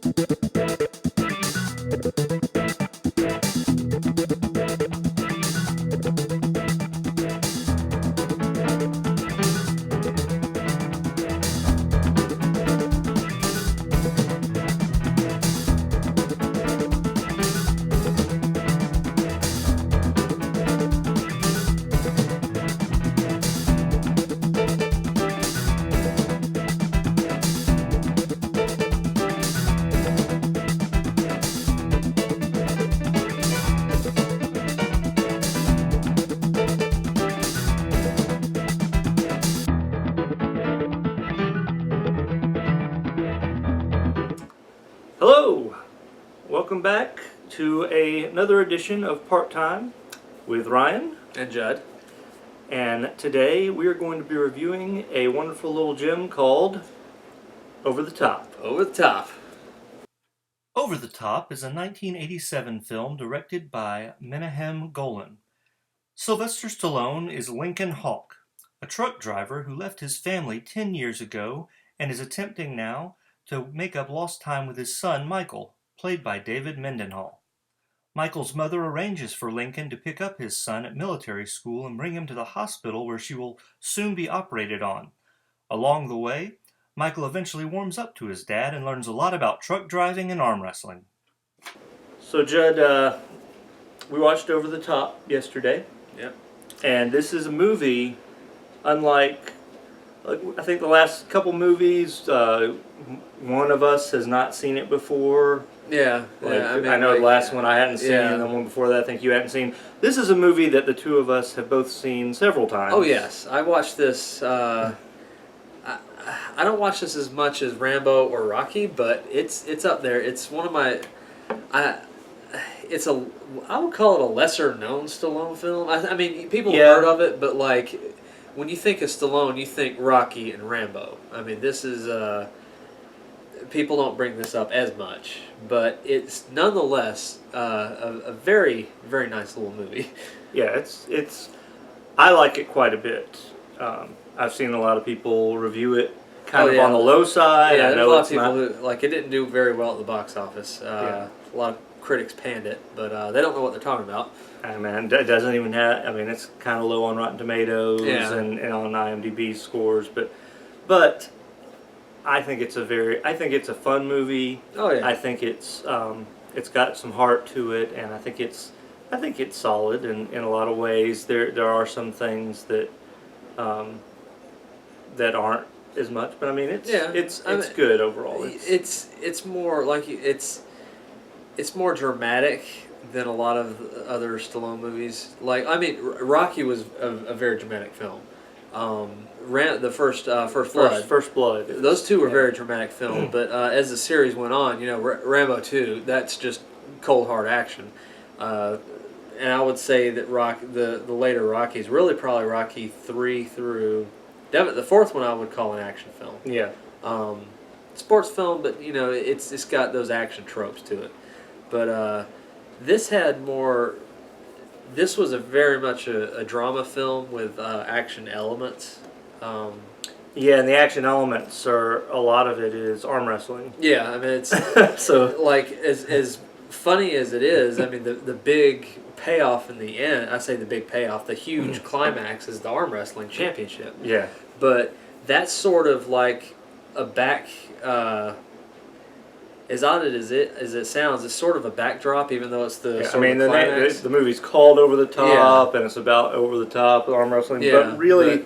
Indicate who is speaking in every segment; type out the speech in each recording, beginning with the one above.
Speaker 1: Hello! Welcome back to another edition of Part-Time with Ryan
Speaker 2: and Judd.
Speaker 1: And today we are going to be reviewing a wonderful little gem called Over the Top.
Speaker 2: Over the Top.
Speaker 1: Over the Top is a 1987 film directed by Menahem Golan. Sylvester Stallone is Lincoln Hawk, a truck driver who left his family 10 years ago and is attempting now to make up lost time with his son Michael, played by David Mendenhall. Michael's mother arranges for Lincoln to pick up his son at military school and bring him to the hospital where she will soon be operated on. Along the way, Michael eventually warms up to his dad and learns a lot about truck driving and arm wrestling. So Judd, we watched Over the Top yesterday.
Speaker 2: Yep.
Speaker 1: And this is a movie unlike, I think the last couple movies, one of us has not seen it before.
Speaker 2: Yeah.
Speaker 1: I know the last one I hadn't seen, and the one before that I think you hadn't seen. This is a movie that the two of us have both seen several times.
Speaker 2: Oh yes, I watched this. I don't watch this as much as Rambo or Rocky, but it's up there. It's one of my. I would call it a lesser known Stallone film. I mean, people have heard of it, but like when you think of Stallone, you think Rocky and Rambo. I mean, this is. People don't bring this up as much, but it's nonetheless a very, very nice little movie.
Speaker 1: Yeah, it's. I like it quite a bit. I've seen a lot of people review it kind of on the low side.
Speaker 2: Yeah,
Speaker 1: I know
Speaker 2: there's a lot of people who, like, it didn't do very well at the box office. A lot of critics panned it, but they don't know what they're talking about.
Speaker 1: Man, it doesn't even have. I mean, it's kind of low on Rotten Tomatoes and on IMDb scores, but I think it's a fun movie.
Speaker 2: Oh yeah.
Speaker 1: I think it's got some heart to it, and I think it's solid in a lot of ways. There are some things that that aren't as much, but I mean it's good overall.
Speaker 2: It's more like it's more dramatic than a lot of other Stallone movies. Like, I mean, Rocky was a very dramatic film. The First Blood. Those two were very dramatic films, but as the series went on, you know, Rambo 2, that's just cold hard action. And I would say that the later Rockies, really probably Rocky 3 through the fourth one, I would call an action film.
Speaker 1: Yeah.
Speaker 2: Sports film, but you know, it's got those action tropes to it. But this had more. This was very much a drama film with action elements.
Speaker 1: Yeah, and the action elements a lot of it is arm wrestling.
Speaker 2: Yeah, I mean, it's
Speaker 1: so
Speaker 2: like as funny as it is. I mean, the big payoff in the end. I say the big payoff. The huge climax is the arm wrestling championship.
Speaker 1: Yeah,
Speaker 2: but that's sort of like a back. As odd as it sounds, it's sort of a backdrop, even though it's the.
Speaker 1: I mean, the movie's called Over the Top, and it's about over the top arm wrestling. Yeah, but really,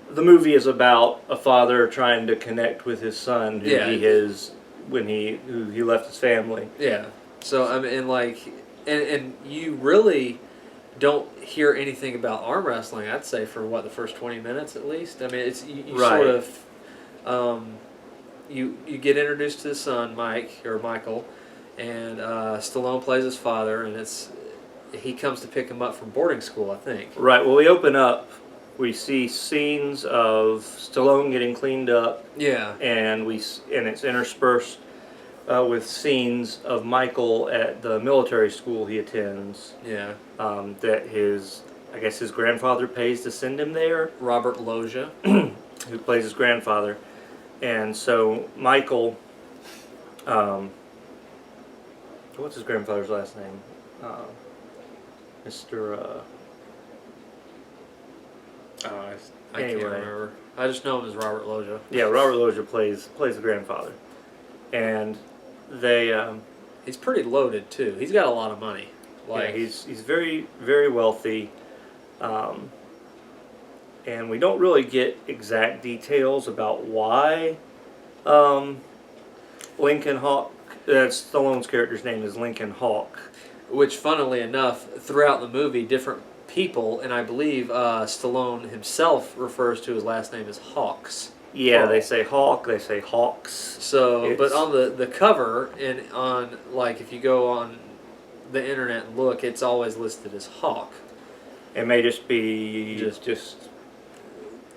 Speaker 1: the movie is about a father trying to connect with his son, who he left his family.
Speaker 2: Yeah. So I mean, and you really don't hear anything about arm wrestling. I'd say for the first 20 minutes at least. I mean, it's you sort of. You get introduced to the son, Michael, and Stallone plays his father, and he comes to pick him up from boarding school, I think.
Speaker 1: Right. Well, we open up, we see scenes of Stallone getting cleaned up. Yeah. And it's interspersed with scenes of Michael at the military school he attends. Yeah. That I guess his grandfather pays to send him there.
Speaker 2: Robert Loggia,
Speaker 1: who plays his grandfather. And so Michael Um, what's his grandfather's last name? Mr.
Speaker 2: I can't remember. I just know him as Robert Loggia.
Speaker 1: Yeah, Robert Loggia plays the grandfather, and they.
Speaker 2: He's pretty loaded too. He's got a lot of money.
Speaker 1: Like he's very very wealthy, and we don't really get exact details about why Lincoln Hawk. That's Stallone's character's name is Lincoln Hawk.
Speaker 2: Which, funnily enough, throughout the movie, different people, and I believe Stallone himself refers to his last name as Hawks.
Speaker 1: Yeah, they say Hawk, they say Hawks.
Speaker 2: So, but on the cover and on like if you go on the internet and look, it's always listed as Hawk.
Speaker 1: It may just be just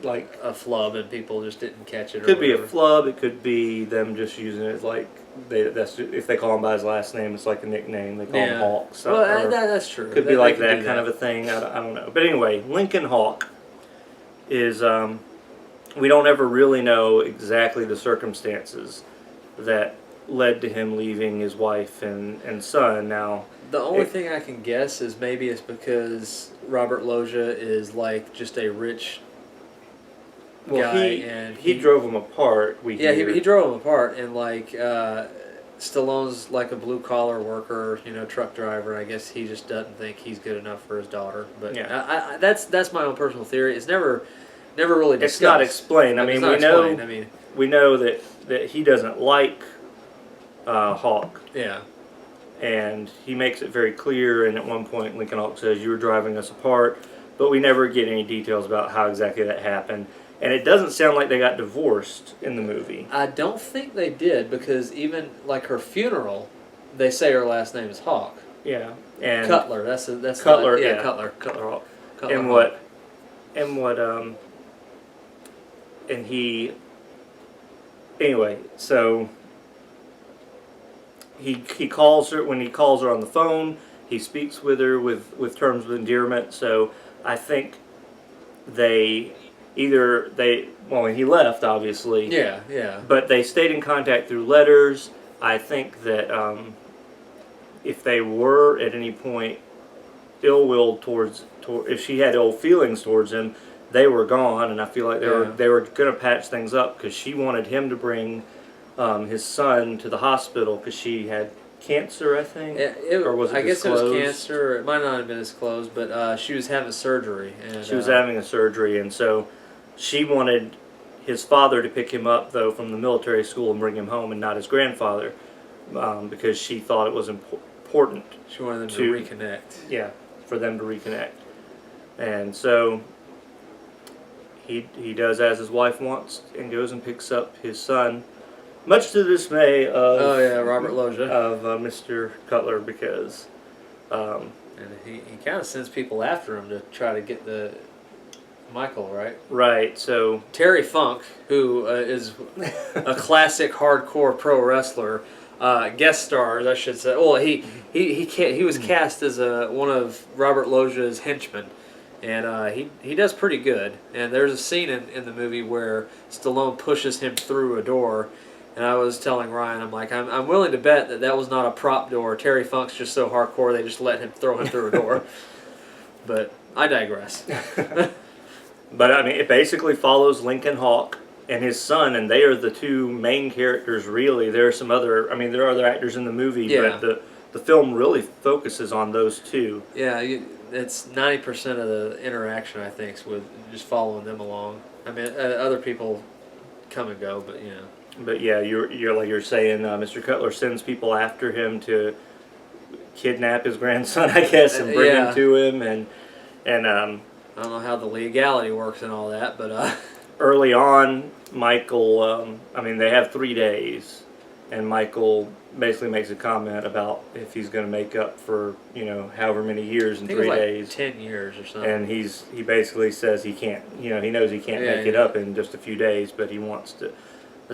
Speaker 1: like
Speaker 2: a flub, and people just didn't catch it.
Speaker 1: It could be a flub. It could be them just using it like if they call him by his last name, it's like a nickname. They call him Hawk. So,
Speaker 2: well, that's true.
Speaker 1: Could be like that kind of a thing. I don't know. But anyway, Lincoln Hawk is we don't ever really know exactly the circumstances that led to him leaving his wife and son. Now,
Speaker 2: the only thing I can guess is maybe it's because Robert Loggia is like just a rich guy, and
Speaker 1: he drove them apart.
Speaker 2: He drove them apart, and like Stallone's like a blue collar worker, truck driver. I guess he just doesn't think he's good enough for his daughter. But yeah, that's my own personal theory. It's never really discussed.
Speaker 1: It's not explained. I mean, we know that he doesn't like Hawk.
Speaker 2: Yeah.
Speaker 1: And he makes it very clear, and at one point Lincoln Hawk says, "You were driving us apart," but we never get any details about how exactly that happened. And it doesn't sound like they got divorced in the movie.
Speaker 2: I don't think they did, because even like her funeral, they say her last name is Hawk.
Speaker 1: Yeah, and
Speaker 2: Cutler. That's
Speaker 1: Cutler.
Speaker 2: Cutler
Speaker 1: Hawk.
Speaker 2: Cutler
Speaker 1: and
Speaker 2: Hawk.
Speaker 1: And he. Anyway, so. He calls her when he calls her on the phone. He speaks with her with terms of endearment. So I think when he left, obviously.
Speaker 2: Yeah.
Speaker 1: But they stayed in contact through letters. I think that if they were at any point ill will towards if she had ill feelings towards him, they were gone, and I feel like they were going to patch things up, because she wanted him to bring his son to the hospital because she had cancer, I think. Or was it
Speaker 2: I guess
Speaker 1: disclosed?
Speaker 2: It was cancer. It might not have been disclosed, but she was having surgery. And,
Speaker 1: she was having a surgery, and so she wanted his father to pick him up, though, from the military school and bring him home, and not his grandfather, because she thought it was important.
Speaker 2: She wanted them to reconnect.
Speaker 1: Yeah, for them to reconnect. And so he does as his wife wants and goes and picks up his son, much to the dismay of
Speaker 2: Robert Loggia,
Speaker 1: of Mr. Cutler, because
Speaker 2: and he kind of sends people after him to try to get the Michael, right? So Terry Funk, who is a classic hardcore pro wrestler, guest stars, I should say. Well, he was cast as one of Robert Loggia's henchmen. And he does pretty good. And there's a scene in the movie where Stallone pushes him through a door. And I was telling Ryan, I'm like, I'm willing to bet that was not a prop door. Terry Funk's just so hardcore they just let him throw him through a door. But I digress.
Speaker 1: But I mean, it basically follows Lincoln Hawk and his son, and they are the two main characters. Really, there are some other. I mean, there are other actors in the movie, but the film really focuses on those two.
Speaker 2: Yeah. It's 90% of the interaction, I think, is with just following them along. I mean, other people come and go, but
Speaker 1: But yeah, you're like you're saying, Mr. Cutler sends people after him to kidnap his grandson, I guess, and bring him to him, and
Speaker 2: I don't know how the legality works and all that, but
Speaker 1: early on, Michael. I mean, they have 3 days, and Michael basically makes a comment about if he's going to make up for however many years in 3 days,
Speaker 2: 10 years or something.
Speaker 1: And he basically says he can't. He knows he can't make it up in just a few days, but he wants the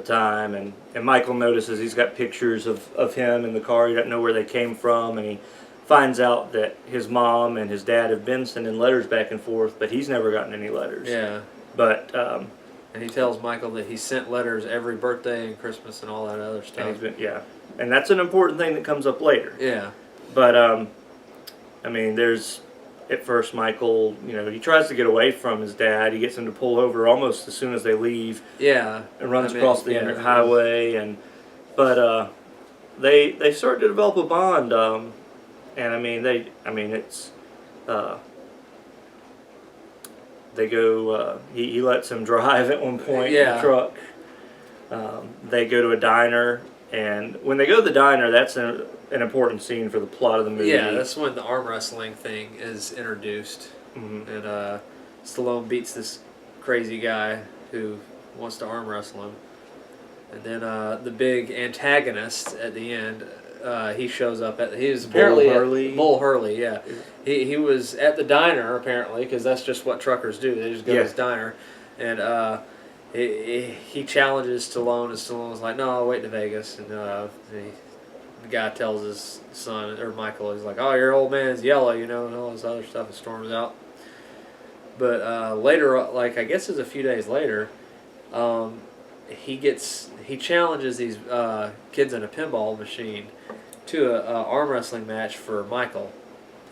Speaker 1: time. And Michael notices he's got pictures of him in the car. He doesn't know where they came from, and he finds out that his mom and his dad have been sending letters back and forth, but he's never gotten any letters.
Speaker 2: Yeah.
Speaker 1: But
Speaker 2: and he tells Michael that he sent letters every birthday and Christmas and all that other stuff.
Speaker 1: And and that's an important thing that comes up later.
Speaker 2: Yeah.
Speaker 1: But I mean, there's at first Michael, he tries to get away from his dad. He gets him to pull over almost as soon as they leave.
Speaker 2: Yeah.
Speaker 1: And runs across the highway, but they start to develop a bond. And it's they go. He lets him drive at one point in the truck. They go to a diner, and when they go to the diner, that's an important scene for the plot of the movie.
Speaker 2: Yeah, that's when the arm wrestling thing is introduced, and Stallone beats this crazy guy who wants to arm wrestle him, and then the big antagonist at the end. He shows up he was apparently Bull Hurley. Yeah, he was at the diner apparently because that's just what truckers do. They just go to this diner, and he challenges Stallone, and Stallone's like, "No, I'll wait to Vegas." And the guy tells his son or Michael, he's like, "Oh, your old man's yellow, and all this other stuff." And storms out. But later, like I guess it's a few days later, he challenges these kids in a pinball machine to a arm wrestling match for Michael.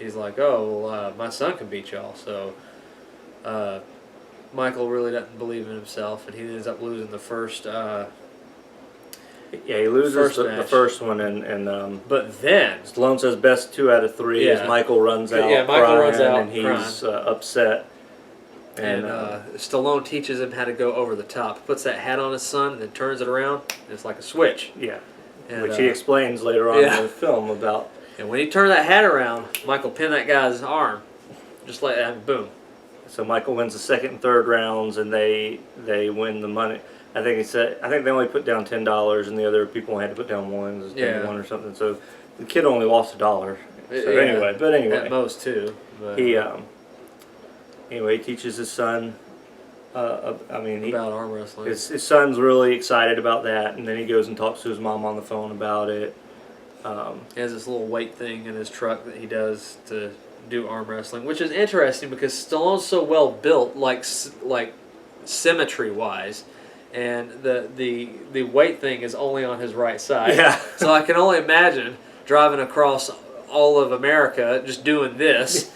Speaker 2: He's like, "Oh, well, my son can beat y'all." So Michael really doesn't believe in himself, and he ends up losing the first.
Speaker 1: He loses the first one, and
Speaker 2: but then
Speaker 1: Stallone says best 2 out of 3 as Michael runs out.
Speaker 2: Yeah, Michael runs out,
Speaker 1: and he's upset.
Speaker 2: And Stallone teaches him how to go over the top. Puts that hat on his son, and then turns it around. And it's like a switch.
Speaker 1: Yeah, and, which he explains later on in the film about.
Speaker 2: And when he turned that hat around, Michael pinned that guy's arm, just like that, and boom.
Speaker 1: So Michael wins the second and third rounds, and they win the money. I think they only put down $10, and the other people had to put down 1 or something. So the kid only lost $1. So anyway,
Speaker 2: at most 2. But,
Speaker 1: he teaches his son.
Speaker 2: About arm wrestling.
Speaker 1: His son's really excited about that, and then he goes and talks to his mom on the phone about it.
Speaker 2: He has this little weight thing in his truck that he does to do arm wrestling, which is interesting because Stallone's so well built, like symmetry wise, and the weight thing is only on his right side.
Speaker 1: Yeah.
Speaker 2: So I can only imagine driving across all of America just doing this.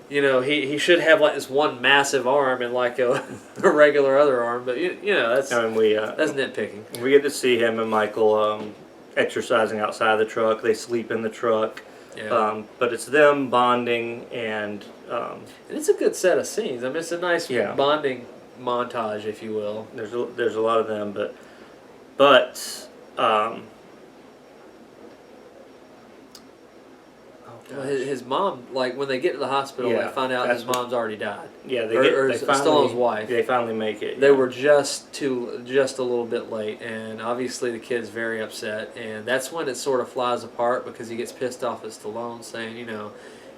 Speaker 2: He should have like this one massive arm and like a regular other arm, but that's that's nitpicking.
Speaker 1: We get to see him and Michael exercising outside the truck. They sleep in the truck.
Speaker 2: Yeah.
Speaker 1: But it's them bonding, and
Speaker 2: it's a good set of scenes. I mean, it's a nice bonding montage, if you will.
Speaker 1: There's a lot of them, but
Speaker 2: his mom, like when they get to the hospital, they find out his mom's already died.
Speaker 1: Yeah,
Speaker 2: Stallone's wife.
Speaker 1: They finally make it.
Speaker 2: They were just a little bit late, and obviously the kid's very upset, and that's when it sort of flies apart because he gets pissed off at Stallone, saying,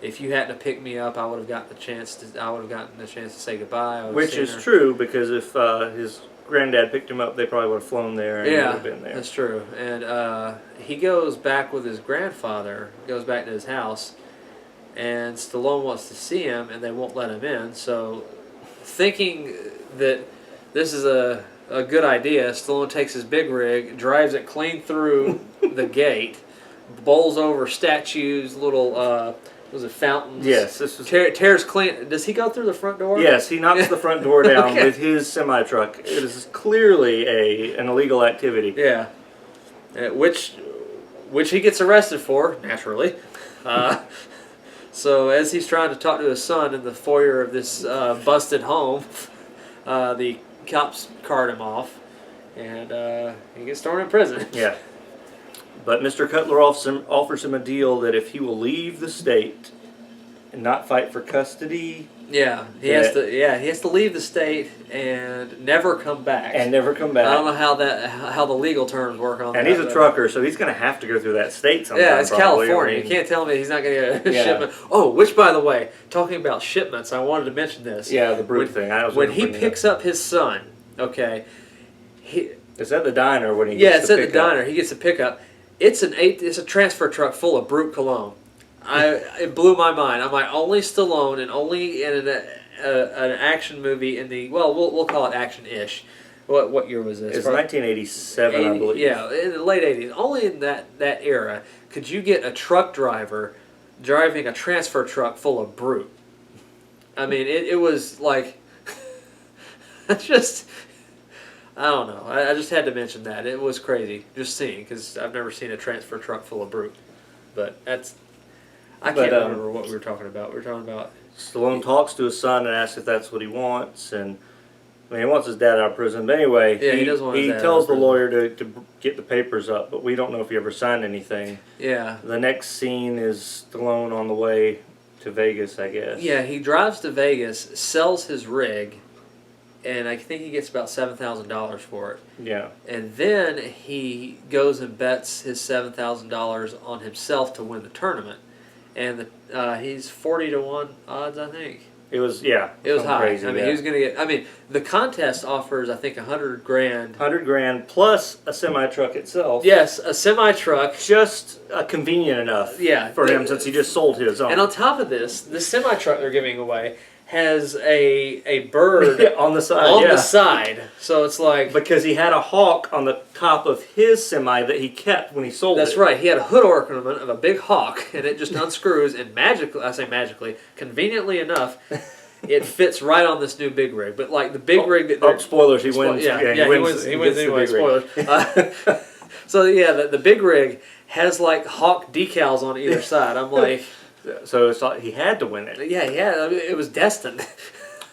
Speaker 2: if you hadn't picked me up, I would have gotten the chance to say goodbye.
Speaker 1: Which is true, because if his granddad picked him up, they probably would have flown there and he would have been there.
Speaker 2: That's true. And he goes back with his grandfather, goes back to his house, and Stallone wants to see him, and they won't let him in. So, thinking that this is a good idea, Stallone takes his big rig, drives it clean through the gate, bowls over statues, little... was it fountains?
Speaker 1: Yes. This was
Speaker 2: tears clean. Does he go through the front door?
Speaker 1: Yes, he knocks the front door down with his semi-truck. It is clearly an illegal activity.
Speaker 2: Yeah. Which he gets arrested for, naturally. So as he's trying to talk to his son in the foyer of this busted home, the cops cart him off, and he gets thrown in prison.
Speaker 1: Yeah. But Mr. Cutler offers him a deal that if he will leave the state and not fight for custody,
Speaker 2: he has to leave the state and never come back.
Speaker 1: I don't
Speaker 2: know how the legal terms work on that.
Speaker 1: And he's a trucker, so he's going to have to go through that state sometime.
Speaker 2: Yeah, it's
Speaker 1: probably.
Speaker 2: California. You can't tell me he's not going to get a shipment. Oh, which, by the way, talking about shipments, I wanted to mention this.
Speaker 1: Yeah, the brute thing.
Speaker 2: When he picks up his son,
Speaker 1: it's at the diner when he gets the pickup.
Speaker 2: It's at the diner. He gets the pickup. It's a transfer truck full of brute cologne. It blew my mind. I'm like, only Stallone and only in an action movie we'll call it action-ish, What year was this?
Speaker 1: It's 1987, I believe.
Speaker 2: Yeah, in the late 80s. Only in that era could you get a truck driver driving a transfer truck full of brute. I mean, it was like, just, I don't know. I just had to mention that. It was crazy just seeing, because I've never seen a transfer truck full of brute. But I can't remember what we were talking about. We were talking about...
Speaker 1: Stallone talks to his son and asks if that's what he wants, and I mean, he wants his dad out of prison. But anyway,
Speaker 2: yeah, he does want his dad
Speaker 1: tells
Speaker 2: out of
Speaker 1: the lawyer to get the papers up, but we don't know if he ever signed anything.
Speaker 2: Yeah.
Speaker 1: The next scene is Stallone on the way to Vegas, I guess.
Speaker 2: Yeah, he drives to Vegas, sells his rig, and I think he gets about $7,000 for it.
Speaker 1: Yeah.
Speaker 2: And then he goes and bets his $7,000 on himself to win the tournament. And he's 40-1 odds, I think.
Speaker 1: It was, yeah.
Speaker 2: It was high.
Speaker 1: Crazy,
Speaker 2: I mean, he was going to get. I mean, the contest offers, I think, $100,000.
Speaker 1: $100,000 plus a semi truck itself.
Speaker 2: Yes, a semi truck.
Speaker 1: Just convenient enough.
Speaker 2: Yeah,
Speaker 1: for him, since he just sold his own.
Speaker 2: And on top of this, the semi truck they're giving away has a bird
Speaker 1: on the side.
Speaker 2: the side. So it's like,
Speaker 1: because he had a hawk on the top of his semi that he kept when he sold it.
Speaker 2: That's right. He had a hood ornament of a big hawk, and it just unscrews, and magically, conveniently enough, it fits right on this new big rig. But like the big rig that
Speaker 1: spoilers, he wins.
Speaker 2: Yeah, he wins anyway. Spoilers. So yeah, the big rig has like hawk decals on either side. I'm like,
Speaker 1: so it's like he had to win it.
Speaker 2: Yeah, I mean, it was destined.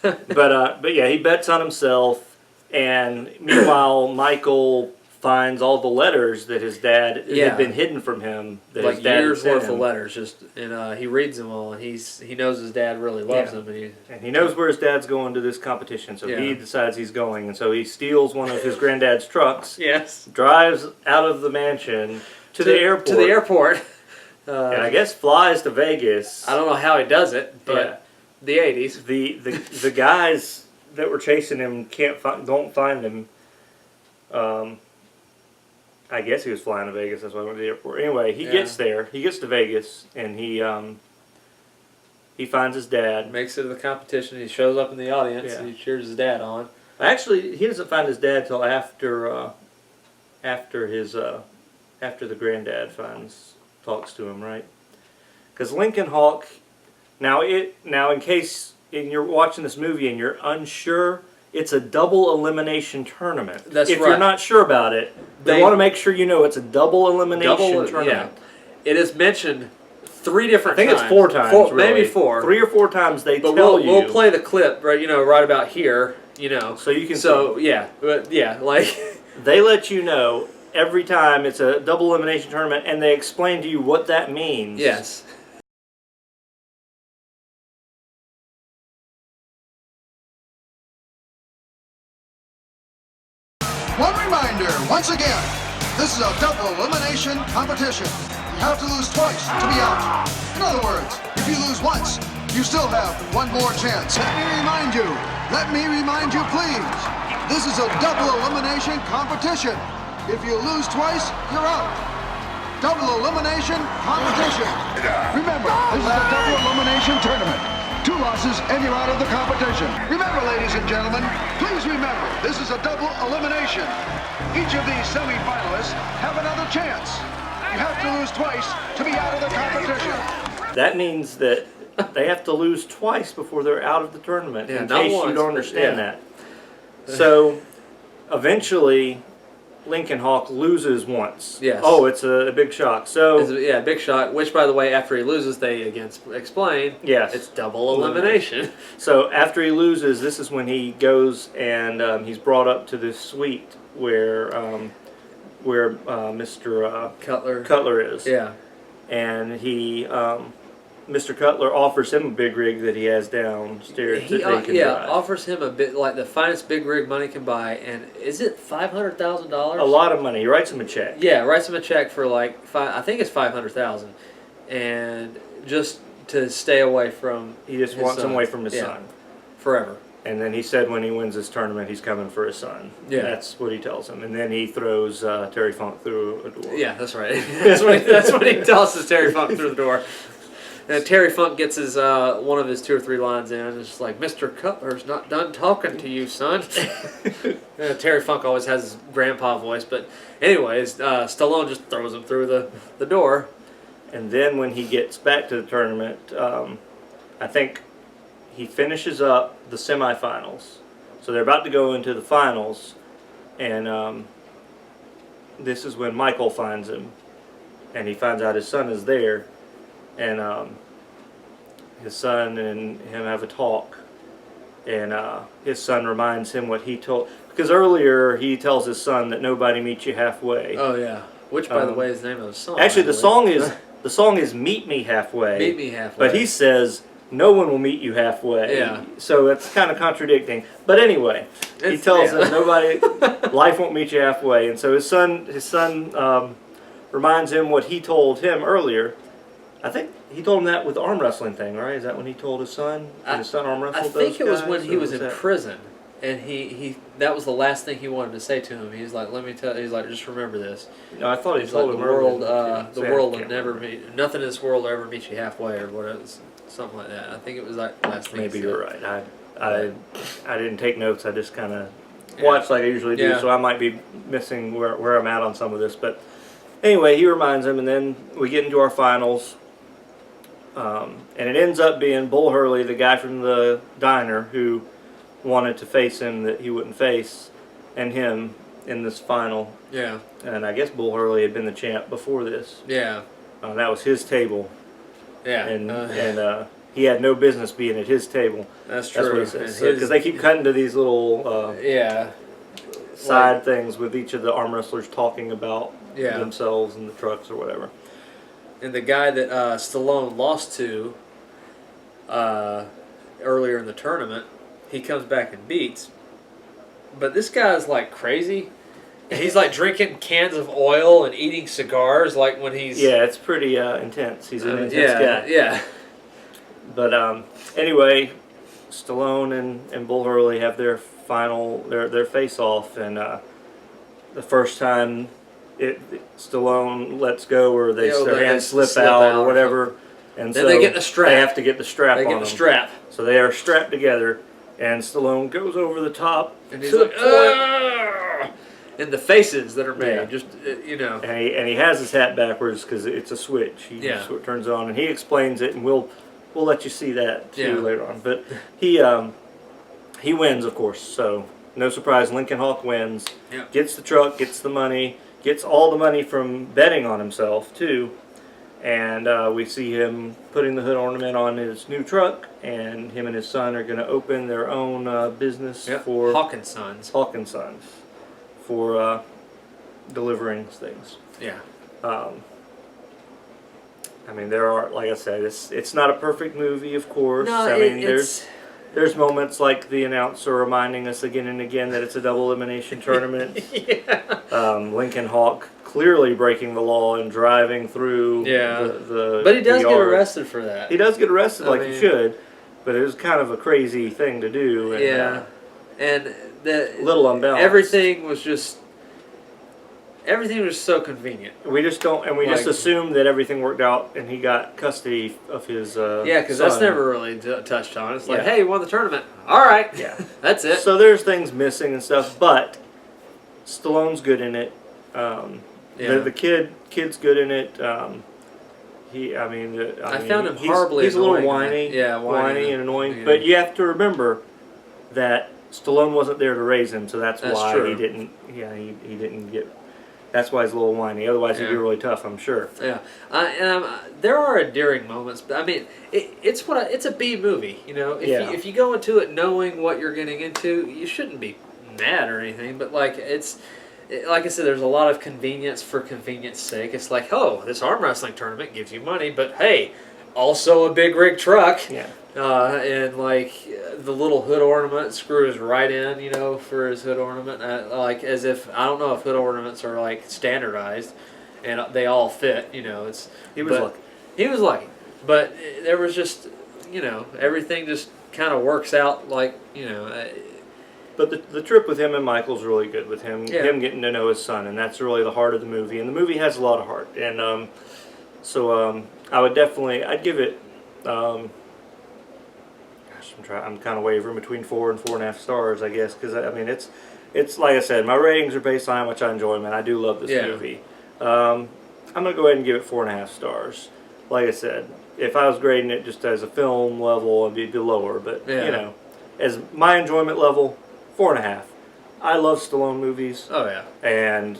Speaker 1: but yeah, he bets on himself, and meanwhile, Michael finds all the letters that his dad had been hidden from him. That
Speaker 2: like
Speaker 1: his dad
Speaker 2: years worth of letters, and he reads them all, and he knows his dad really loves him,
Speaker 1: and he knows where his dad's going to this competition, so he decides he's going, and so he steals one of his granddad's trucks.
Speaker 2: Yes,
Speaker 1: drives out of the mansion to the airport.
Speaker 2: To the airport.
Speaker 1: And I guess flies to Vegas.
Speaker 2: I don't know how he does it, but the 80s.
Speaker 1: The guys that were chasing him don't find him. I guess he was flying to Vegas. That's why I went to the airport. Anyway, he gets there. He gets to Vegas, and he finds his dad.
Speaker 2: Makes it to the competition. He shows up in the audience, and he cheers his dad on.
Speaker 1: Actually, he doesn't find his dad till after the granddad talks to him, right? Because Lincoln Hawk, now in case you're watching this movie and you're unsure, it's a double elimination tournament.
Speaker 2: That's
Speaker 1: if
Speaker 2: right.
Speaker 1: you're not sure about it, they want to make sure you know it's a double elimination tournament.
Speaker 2: Yeah. It is mentioned 3 different times.
Speaker 1: I think it's 4 times, really.
Speaker 2: Maybe 4.
Speaker 1: 3 or 4 times they tell you.
Speaker 2: We'll play the clip right about here, So
Speaker 1: you can.
Speaker 2: So like
Speaker 1: they let you know every time it's a double elimination tournament, and they explain to you what that means.
Speaker 2: Yes.
Speaker 3: One reminder, once again, this is a double elimination competition. You have to lose twice to be out. In other words, if you lose once, you still have one more chance. Let me remind you, please. This is a double elimination competition. If you lose twice, you're out. Double elimination competition. Remember, this is a double elimination tournament. 2 losses and you're out of the competition. Remember, ladies and gentlemen, please remember, this is a double elimination. Each of these semi-finalists have another chance. You have to lose twice to be out of the competition.
Speaker 1: That means that they have to lose twice before they're out of the tournament, in case you don't understand that. So, eventually, Lincoln Hawk loses once.
Speaker 2: Yes.
Speaker 1: Oh, it's a big shock. So
Speaker 2: big shock. Which, by the way, after he loses, they explain.
Speaker 1: Yes.
Speaker 2: It's double elimination.
Speaker 1: So after he loses, this is when he goes and he's brought up to this suite where Mr. Cutler is.
Speaker 2: Yeah.
Speaker 1: And he. Mr. Cutler offers him a big rig that he has downstairs.
Speaker 2: Offers him a bit like the finest big rig money can buy, and is it $500,000?
Speaker 1: A lot of money. He writes him a check.
Speaker 2: Yeah, writes him a check for like I think it's $500,000, and just to stay away from.
Speaker 1: He just wants him away from his son
Speaker 2: forever.
Speaker 1: And then he said when he wins this tournament, he's coming for his son. Yeah, that's what he tells him. And then he throws Terry Funk through a door.
Speaker 2: Yeah, that's right. That's what he tosses Terry Funk through the door. And Terry Funk gets his one of his 2 or 3 lines in, and it's just like, "Mr. Cutler's not done talking to you, son." Terry Funk always has his grandpa voice, but anyways, Stallone just throws him through the door.
Speaker 1: And then when he gets back to the tournament, I think he finishes up the semifinals. So they're about to go into the finals, and this is when Michael finds him, and he finds out his son is there, and his son and him have a talk, and his son reminds him what he told, because earlier he tells his son that nobody meets you halfway.
Speaker 2: Oh yeah, which by the way is the name of the song.
Speaker 1: Actually, the song is "Meet Me Halfway."
Speaker 2: Meet Me Halfway.
Speaker 1: But he says no one will meet you halfway.
Speaker 2: Yeah.
Speaker 1: So it's kind of contradicting. But anyway, he tells him nobody, life won't meet you halfway, and so his son reminds him what he told him earlier. I think he told him that with the arm wrestling thing, right? Is that when he told his son? His son arm wrestled
Speaker 2: I think it was when he was in prison, and he that was the last thing he wanted to say to him. He's like, "Let me tell." He's like, "Just remember this."
Speaker 1: No, I thought he
Speaker 2: He's
Speaker 1: told
Speaker 2: like,
Speaker 1: him
Speaker 2: "The world,
Speaker 1: earlier,
Speaker 2: the world will never meet. Nothing in this world will ever meet you halfway," or whatever, something like that. I think it was like the last thing.
Speaker 1: Maybe
Speaker 2: he
Speaker 1: you're
Speaker 2: said.
Speaker 1: right. I didn't take notes. I just kind of watched like I usually do,
Speaker 2: Yeah.
Speaker 1: so I might be missing where I'm at on some of this. But anyway, he reminds him, and then we get into our finals. And it ends up being Bull Hurley, the guy from the diner who wanted to face him that he wouldn't face, and him in this final.
Speaker 2: Yeah.
Speaker 1: And I guess Bull Hurley had been the champ before this.
Speaker 2: Yeah.
Speaker 1: That was his table.
Speaker 2: Yeah.
Speaker 1: And he had no business being at his table.
Speaker 2: That's true.
Speaker 1: That's what he says. Because they keep cutting to these little side things with each of the arm wrestlers talking about themselves and the trucks or whatever.
Speaker 2: And the guy that Stallone lost to earlier in the tournament, he comes back and beats. But this guy's like crazy. And he's like drinking cans of oil and eating cigars like when he's...
Speaker 1: Yeah, it's pretty intense. He's an intense guy.
Speaker 2: Yeah.
Speaker 1: But anyway, Stallone and Bull Hurley have their their face-off. And the first time Stallone lets go or their hands slip out or whatever. And
Speaker 2: then
Speaker 1: so
Speaker 2: they get the strap.
Speaker 1: They have to get the strap
Speaker 2: They
Speaker 1: on
Speaker 2: get the
Speaker 1: them.
Speaker 2: strap.
Speaker 1: So they are strapped together, and Stallone goes over the top
Speaker 2: And he's
Speaker 1: to
Speaker 2: like,
Speaker 1: the point.
Speaker 2: and the faces that are made,
Speaker 1: Yeah.
Speaker 2: just, you know.
Speaker 1: And he has his hat backwards because it's a switch. He just turns it on, and he explains it, and we'll let you see that too later on. But he wins, of course. So no surprise, Lincoln Hawk wins.
Speaker 2: Yep.
Speaker 1: Gets the truck, gets the money, gets all the money from betting on himself too. And we see him putting the hood ornament on his new truck, and him and his son are going to open their own business for
Speaker 2: Hawkins Sons.
Speaker 1: Hawkins Sons for delivering things.
Speaker 2: Yeah.
Speaker 1: I mean, there are, like I said, it's not a perfect movie, of course.
Speaker 2: No,
Speaker 1: I mean, there's moments like the announcer reminding us again and again that it's a double elimination tournament. Lincoln Hawk clearly breaking the law and driving through the
Speaker 2: But he does
Speaker 1: the
Speaker 2: get
Speaker 1: yard.
Speaker 2: arrested for that.
Speaker 1: He does get arrested he should, but it was kind of a crazy thing to do. And,
Speaker 2: and the
Speaker 1: little unbalanced.
Speaker 2: Everything was so convenient.
Speaker 1: We just don't, and we just assume that everything worked out and he got custody of his
Speaker 2: because that's never really touched on. It's like,
Speaker 1: Yeah.
Speaker 2: hey, you won the tournament. All right.
Speaker 1: Yeah.
Speaker 2: That's it.
Speaker 1: So there's things missing and stuff, but Stallone's good in it. The kid's good in it. I
Speaker 2: found him horribly
Speaker 1: He's a little
Speaker 2: annoying.
Speaker 1: whiny and annoying.
Speaker 2: Yeah.
Speaker 1: But you have to remember that Stallone wasn't there to raise him, so that's why
Speaker 2: true.
Speaker 1: he didn't. Yeah, he didn't get. That's why he's a little whiny. Otherwise, he'd be really tough, I'm sure.
Speaker 2: Yeah, there are endearing moments, but I mean, it's a B movie. You know, if you go into it knowing what you're getting into, you shouldn't be mad or anything. But like like I said, there's a lot of convenience for convenience sake. It's like, oh, this arm wrestling tournament gives you money, but hey, also a big rig truck.
Speaker 1: Yeah.
Speaker 2: And like the little hood ornament screws right in, you know, for his hood ornament. Like as if, I don't know if hood ornaments are like standardized and they all fit, you know.
Speaker 1: He was lucky.
Speaker 2: He was lucky. But there was just, you know, everything just kind of works out like, you know.
Speaker 1: But the trip with him and Michael's really good with him getting to know his son, and that's really the heart of the movie. And the movie has a lot of heart. And I would I'd give it I'm kind of wavering between 4 and 4.5 stars, I guess, because I mean it's like I said, my ratings are based on how much I enjoy them, and I do love this movie. I'm gonna go ahead and give it 4.5 stars. Like I said, if I was grading it just as a film level, it'd be lower, but you know, as my enjoyment level, 4.5. I love Stallone movies.
Speaker 2: Oh yeah,
Speaker 1: and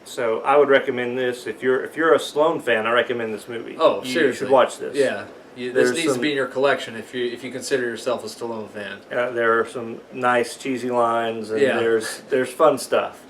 Speaker 1: so I would recommend this. If you're a Stallone fan, I recommend this movie.
Speaker 2: Oh,
Speaker 1: you
Speaker 2: seriously,
Speaker 1: should watch this.
Speaker 2: Yeah, this needs to be in your collection if you consider yourself a Stallone fan.
Speaker 1: There are some nice cheesy lines, and there's fun stuff.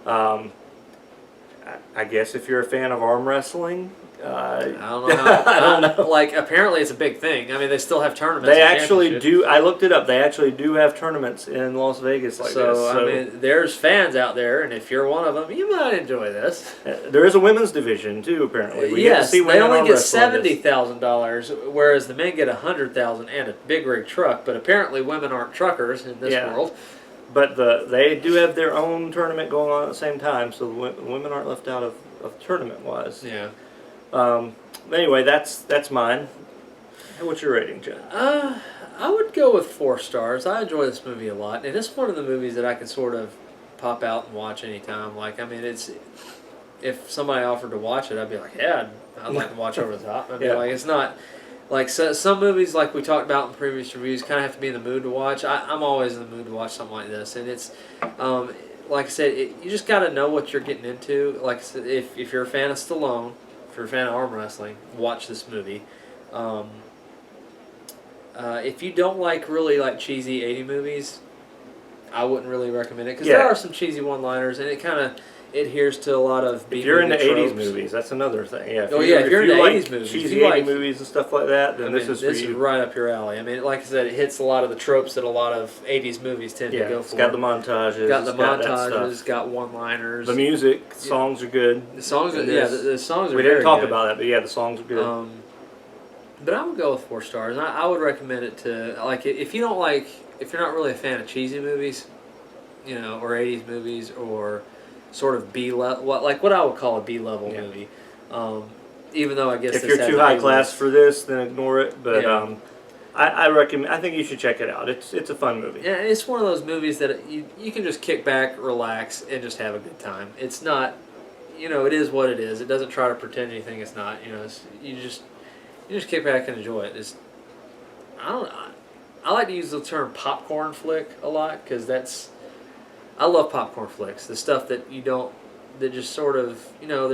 Speaker 1: I guess if you're a fan of arm wrestling,
Speaker 2: I don't know. I don't know. Like, apparently it's a big thing. I mean, they still have tournaments.
Speaker 1: They actually do. I looked it up. They actually do have tournaments in Las Vegas like this. So
Speaker 2: I mean, there's fans out there, and if you're one of them, you might enjoy this.
Speaker 1: There is a women's division too. Apparently,
Speaker 2: yes, they only get $70,000, whereas the men get $100,000 and a big rig truck. But apparently, women aren't truckers in this world.
Speaker 1: But they do have their own tournament going on at the same time, so the women aren't left out of tournament wise.
Speaker 2: Yeah.
Speaker 1: Anyway, that's mine. What's your rating, Jen?
Speaker 2: I would go with 4 stars. I enjoy this movie a lot, and it's one of the movies that I can sort of pop out and watch anytime. Like, I mean, if somebody offered to watch it, I'd be like, yeah, I'd like to watch Over the Top. I mean, like, it's not like some movies, like we talked about in previous reviews, kind of have to be in the mood to watch. I'm always in the mood to watch something like this, and it's. Like I said, you just got to know what you're getting into. Like I said, if you're a fan of Stallone, if you're a fan of arm wrestling, watch this movie. If you don't really like cheesy 80 movies, I wouldn't really recommend it because there are some cheesy one-liners, and it kind of adheres to a lot of B-movie
Speaker 1: If you're into
Speaker 2: tropes.
Speaker 1: 80s movies, that's another thing. Yeah.
Speaker 2: If you're into
Speaker 1: like
Speaker 2: 80s movies,
Speaker 1: cheesy 80s movies and stuff like that, then this is for you.
Speaker 2: This is right up your alley. I mean, like I said, it hits a lot of the tropes that a lot of 80s movies tend to go for.
Speaker 1: It's got the montages.
Speaker 2: Got one-liners.
Speaker 1: The music, songs are good.
Speaker 2: The songs are, the songs are
Speaker 1: We
Speaker 2: very
Speaker 1: didn't talk
Speaker 2: good.
Speaker 1: about that, but yeah, the songs are good.
Speaker 2: But I would go with 4 stars. And I would recommend it to, like, if you're not really a fan of cheesy movies, you know, or 80s movies, or sort of B-level, what I would call a B-level movie. Even though I guess
Speaker 1: if you're too high class for this, then ignore it. But I recommend. I think you should check it out. It's a fun movie.
Speaker 2: Yeah, it's one of those movies that you can just kick back, relax, and just have a good time. It's not, you know, it is what it is. It doesn't try to pretend anything it's not. You know, you just kick back and enjoy it. I like to use the term popcorn flick a lot because I love popcorn flicks. The stuff that that just sort of, you know,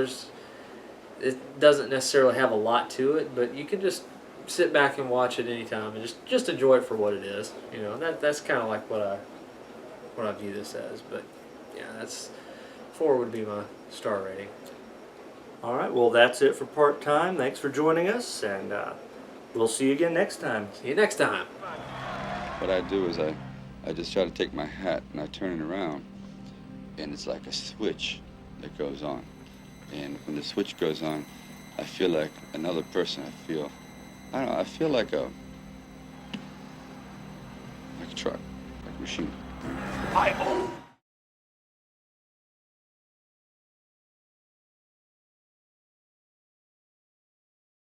Speaker 2: it doesn't necessarily have a lot to it, but you can just sit back and watch it anytime and just enjoy it for what it is. You know, that's kind of like what I view this as. But yeah, 4 would be my star rating.
Speaker 1: All right, well, that's it for part time. Thanks for joining us, and we'll see you again next time.
Speaker 2: See you next time.
Speaker 4: What I do is I just try to take my hat and I turn it around, and it's like a switch that goes on. And when the switch goes on, I feel like another person. I don't know, I feel like a truck, like a machine.
Speaker 5: I own